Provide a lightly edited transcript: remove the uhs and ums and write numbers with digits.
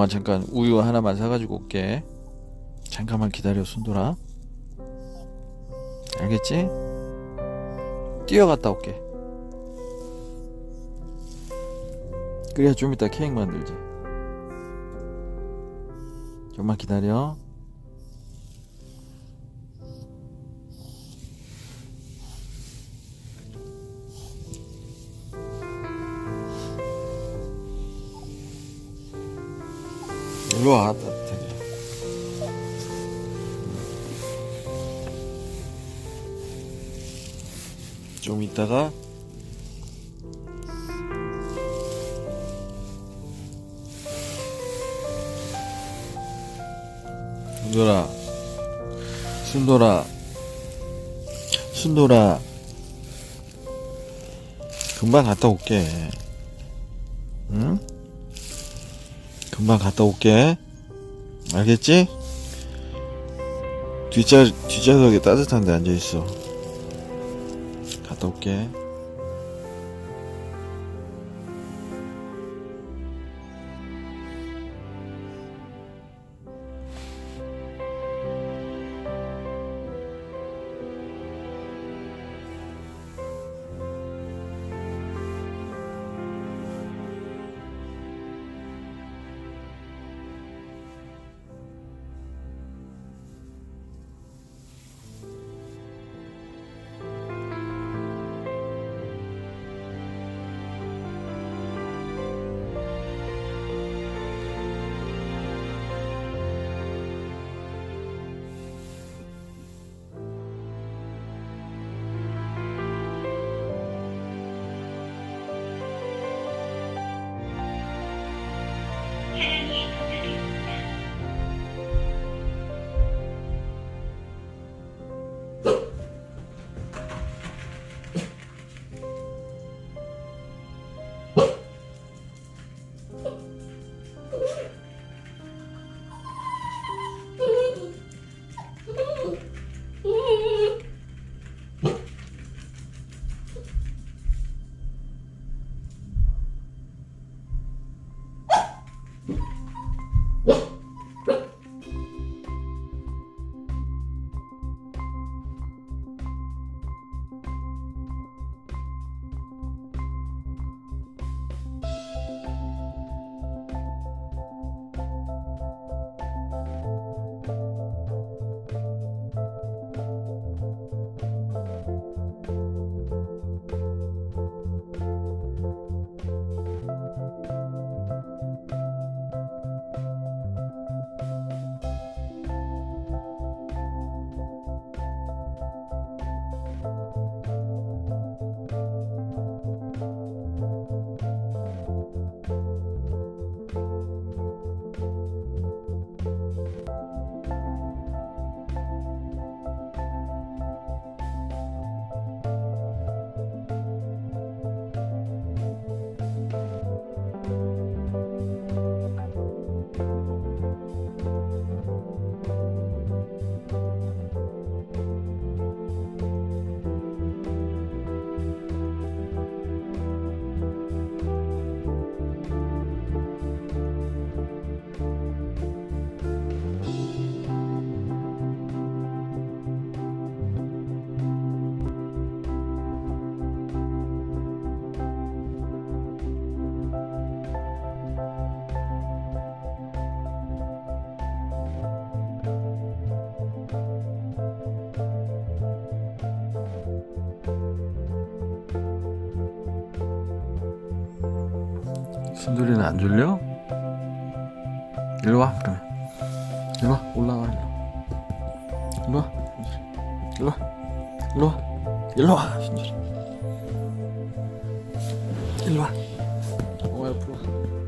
잠깐 우유 하나만 사가지고 올게. 잠깐만 기다려, 순돌아. 알겠지? 뛰어갔다 올게. 그래야 좀 이따 케이크 만들지. 좀만 기다려. 일로와, 따뜻하게. 좀 이따가 순돌아, 순돌아, 순돌아, 금방 갔다 올게. 응? 금방 갔다 올게. 알겠지? 뒷좌석에 따뜻한 데 앉아있어. 갔다 올게. 순돌이는 안 졸려? 일로와, 그러면. 일로와, 올라와, 일로와. 일로와, 일로와, 일로와, 순돌이. 일로와. 옆으로 와.